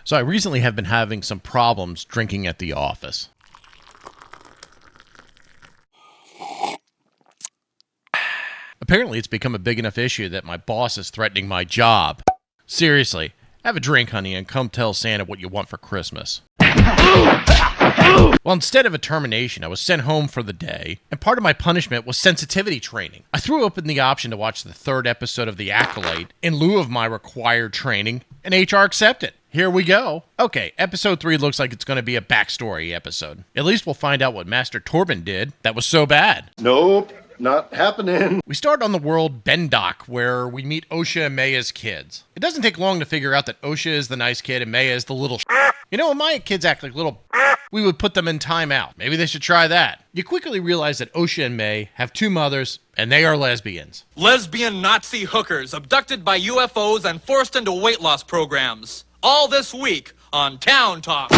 So I recently have been having some problems drinking at the office. Apparently it's become a big enough issue that my boss is threatening my job. Seriously, have a drink, honey, and come tell Santa what you want for Christmas. Well, instead of a termination, I was sent home for the day, and part of my punishment was sensitivity training. I threw open the option to watch the 3rd episode of The Acolyte in lieu of my required training, and HR accepted. Here we go. Okay, episode 3 looks like it's going to be a backstory episode. At least we'll find out what Master Torben did that was so bad. Nope. Not happening. We start on the world Bendok, where we meet Osha and Maya's kids. It doesn't take long to figure out that Osha is the nice kid and Maya is the little You know, when my kids act like little we would put them in timeout. Maybe they should try that. You quickly realize that Osha and May have 2 mothers, and they are lesbians. Lesbian Nazi hookers abducted by UFOs and forced into weight loss programs. All this week on Town Talk.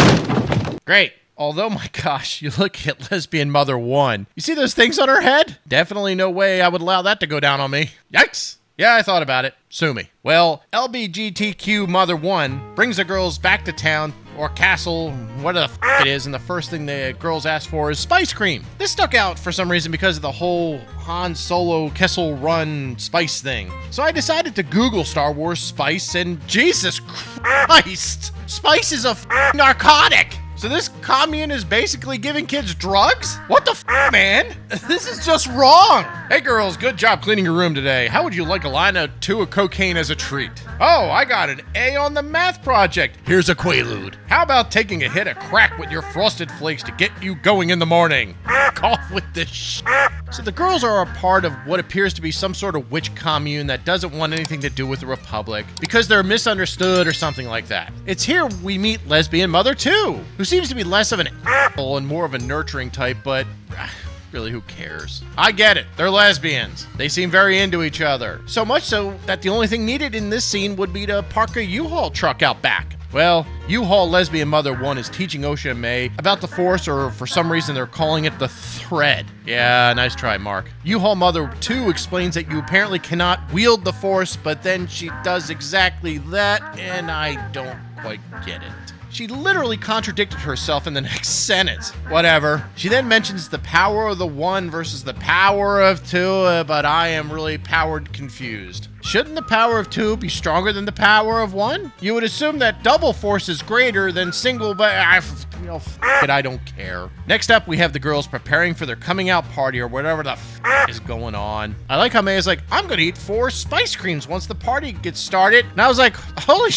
Great. Although, my gosh, you look at lesbian mother 1. You see those things on her head? Definitely no way I would allow that to go down on me. Yikes! Yeah, I thought about it. Sue me. Well, LBGTQ mother 1 brings the girls back to town, or castle, whatever the f*** it is, and the first thing the girls ask for is spice cream. This stuck out for some reason because of the whole Han Solo Kessel Run spice thing. So I decided to Google Star Wars spice, and Jesus Christ! Spice is a f***ing narcotic! So this commune is basically giving kids drugs? What the f***, man? This is just wrong. Hey girls, good job cleaning your room today. How would you like a line or 2 of cocaine as a treat? Oh, I got an A on the math project. Here's a Quaalude. How about taking a hit of crack with your Frosted Flakes to get you going in the morning? Off with this shit. So the girls are a part of what appears to be some sort of witch commune that doesn't want anything to do with the Republic because they're misunderstood or something like that. It's here we meet lesbian mother 2, who seems to be less of an asshole and more of a nurturing type, but really, who cares? I get it. They're lesbians. They seem very into each other. So much so that the only thing needed in this scene would be to park a U-Haul truck out back. Well, U-Haul lesbian mother 1 is teaching Osha and May about the Force, or for some reason they're calling it the Thread. Yeah, nice try, Mark. U-Haul mother 2 explains that you apparently cannot wield the Force, but then she does exactly that, and I don't quite get it. She literally contradicted herself in the next sentence. Whatever. She then mentions the power of the 1 versus the power of 2, but I am really powered confused. Shouldn't the power of 2 be stronger than the power of 1? You would assume that double force is greater than single, but I don't care. Next up, we have the girls preparing for their coming out party or whatever the is going on. I like how Maya's like, I'm gonna eat 4 spice creams once the party gets started. And I was like, holy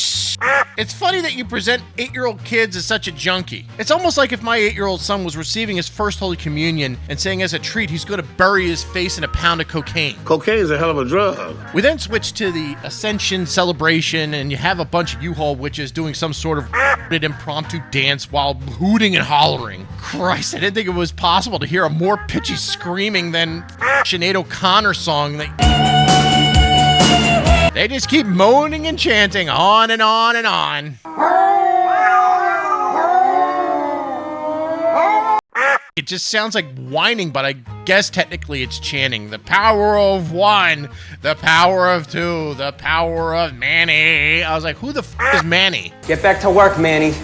it's funny that you present 8-year-old kids as such a junkie. It's almost like if my 8-year-old son was receiving his first Holy Communion and saying as a treat he's gonna bury his face in a pound of cocaine. Cocaine is a hell of a drug. We then switch to the Ascension celebration, and you have a bunch of U-Haul witches doing some sort of impromptu dance while hooting and hollering. Christ, I didn't think it was possible to hear a more pitchy screaming than Sinead O'Connor song that they just keep moaning and chanting on and on and on. It just sounds like whining, but I guess technically it's chanting. The power of 1, the power of 2, the power of Manny. I was like, who the is Manny? Get back to work, Manny.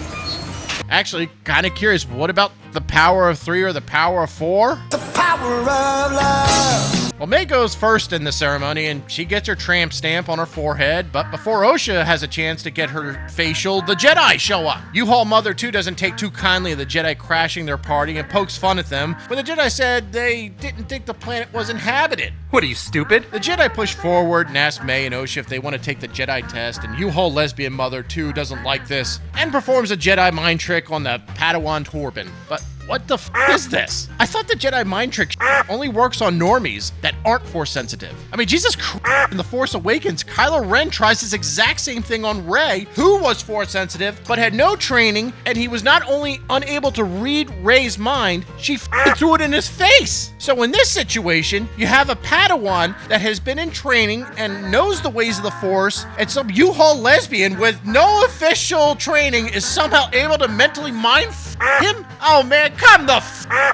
Actually, kind of curious, what about the power of 3 or the power of 4? The power of love. Well, May goes first in the ceremony, and she gets her tramp stamp on her forehead, but before Osha has a chance to get her facial, the Jedi show up. U-Haul Mother 2 doesn't take too kindly of the Jedi crashing their party and pokes fun at them, but the Jedi said they didn't think the planet was inhabited. What are you, stupid? The Jedi push forward and ask May and Osha if they want to take the Jedi test, and U-Haul Lesbian Mother 2 doesn't like this, and performs a Jedi mind trick on the Padawan Torben. But what the is this? I thought the Jedi mind trick only works on normies that aren't Force sensitive. I mean, Jesus Christ, in The Force Awakens, Kylo Ren tries this exact same thing on Rey, who was Force sensitive, but had no training, and he was not only unable to read Rey's mind, she threw it in his face. So in this situation, you have a Padawan that has been in training and knows the ways of the Force, and some U-Haul lesbian with no official training is somehow able to mentally mind him? Oh man, come the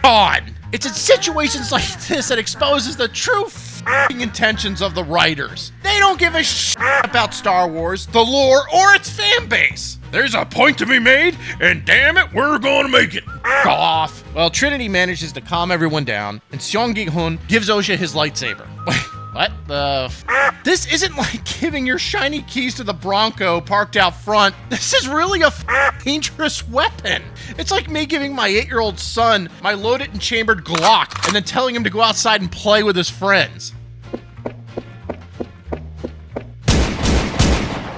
on! It's in situations like this that exposes the true intentions of the writers. They don't give a about Star Wars, the lore, or its fan base. There's a point to be made, and damn it, we're gonna make it. Go off. Well, Trinity manages to calm everyone down, and Seong Gi-hun gives Osha his lightsaber. What the This isn't like giving your shiny keys to the Bronco parked out front. This is really a dangerous weapon. It's like me giving my 8-year-old son my loaded and chambered Glock and then telling him to go outside and play with his friends.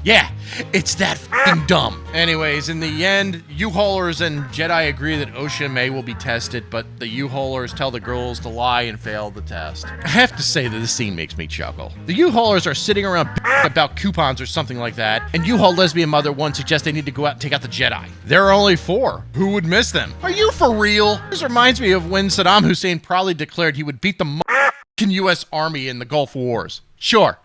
Yeah, it's that f***ing dumb. Anyways, in the end, U-Haulers and Jedi agree that Osha May will be tested, but the U-Haulers tell the girls to lie and fail the test. I have to say that this scene makes me chuckle. The U-Haulers are sitting around about coupons or something like that, and U-Haul lesbian mother 1 suggests they need to go out and take out the Jedi. There are only 4. Who would miss them? Are you for real? This reminds me of when Saddam Hussein proudly declared he would beat the U.S. Army in the Gulf Wars. Sure.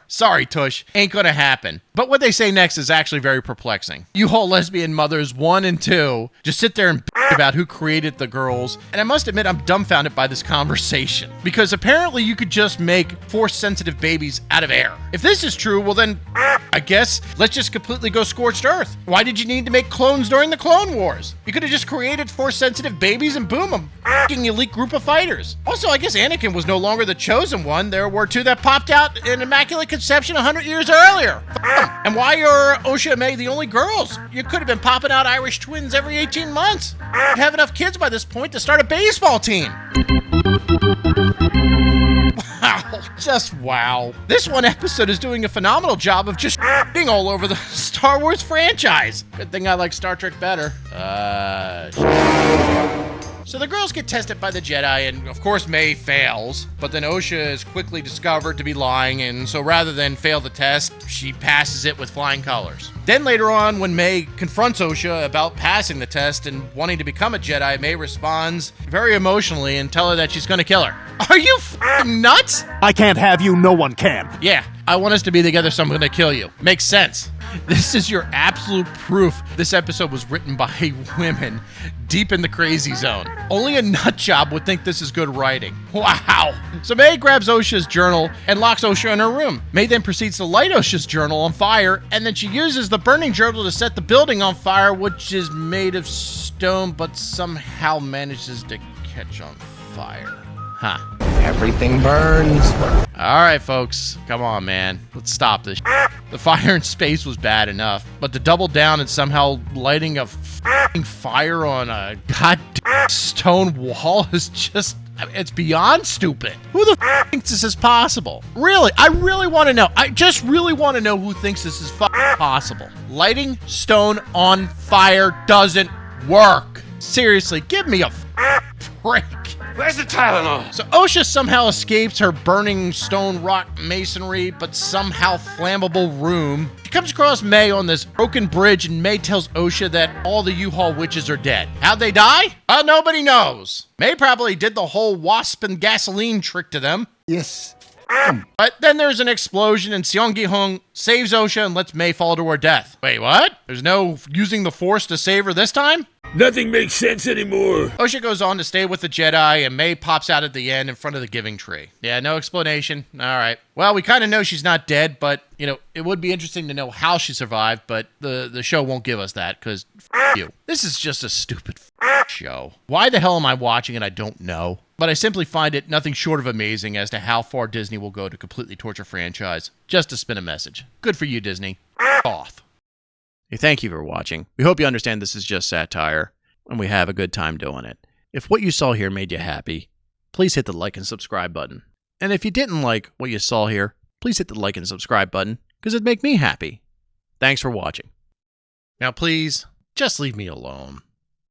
Sorry, Tush. Ain't gonna happen. But what they say next is actually very perplexing. U-Haul lesbian mothers 1 and 2 just sit there and about who created the girls, and I must admit I'm dumbfounded by this conversation. Because apparently you could just make Force-sensitive babies out of air. If this is true, well then, I guess, let's just completely go scorched earth. Why did you need to make clones during the Clone Wars? You could have just created Force-sensitive babies and boom, a f***ing elite group of fighters. Also, I guess Anakin was no longer the chosen one. There were 2 that popped out in Immaculate Conception 100 years earlier. And why are Osha and May the only girls? You could have been popping out Irish twins every 18 months. You'd have enough kids by this point to start a baseball team. Wow, just wow. This one episode is doing a phenomenal job of just being all over the Star Wars franchise. Good thing I like Star Trek better. So the girls get tested by the Jedi, and of course May fails, but then Osha is quickly discovered to be lying, and so rather than fail the test, she passes it with flying colors. Then later on, when May confronts Osha about passing the test and wanting to become a Jedi, May responds very emotionally and tell her that she's gonna kill her. Are you f***ing nuts? I can't have you, no one can. Yeah, I want us to be together, so I'm gonna kill you. Makes sense. This is your absolute proof this episode was written by women deep in the crazy zone. Only a nut job would think this is good writing. Wow. So May grabs Osha's journal and locks Osha in her room. May then proceeds to light Osha's journal on fire, and then she uses the burning journal to set the building on fire, which is made of stone but somehow manages to catch on fire. Huh. Everything burns. All right, folks. Come on, man. Let's stop this. The fire in space was bad enough, but to double down and somehow lighting a fire on a goddamn stone wall is just... it's beyond stupid. Who the thinks this is possible? Really, I really want to know. I just really want to know who thinks this is possible. Lighting stone on fire doesn't work. Seriously, give me a break. Where's the Tylenol? So Osha somehow escapes her burning stone rock masonry, but somehow flammable room. She comes across May on this broken bridge, and May tells Osha that all the U-Haul witches are dead. How'd they die? Nobody knows. May probably did the whole wasp and gasoline trick to them. Yes. But then there's an explosion, and Seong Gi-hun saves Osha and lets May fall to her death. Wait, what? There's no using the Force to save her this time? Nothing makes sense anymore. Osha goes on to stay with the Jedi, and May pops out at the end in front of the giving tree. Yeah, no explanation. All right. Well, we kind of know she's not dead, but, you know, it would be interesting to know how she survived, but the show won't give us that, because you. This is just a stupid show. Why the hell am I watching it? I don't know. But I simply find it nothing short of amazing as to how far Disney will go to completely torture franchise just to spin a message. Good for you, Disney. Off. Hey, thank you for watching. We hope you understand this is just satire, and we have a good time doing it. If what you saw here made you happy, please hit the like and subscribe button. And if you didn't like what you saw here, please hit the like and subscribe button, because it'd make me happy. Thanks for watching. Now please, just leave me alone.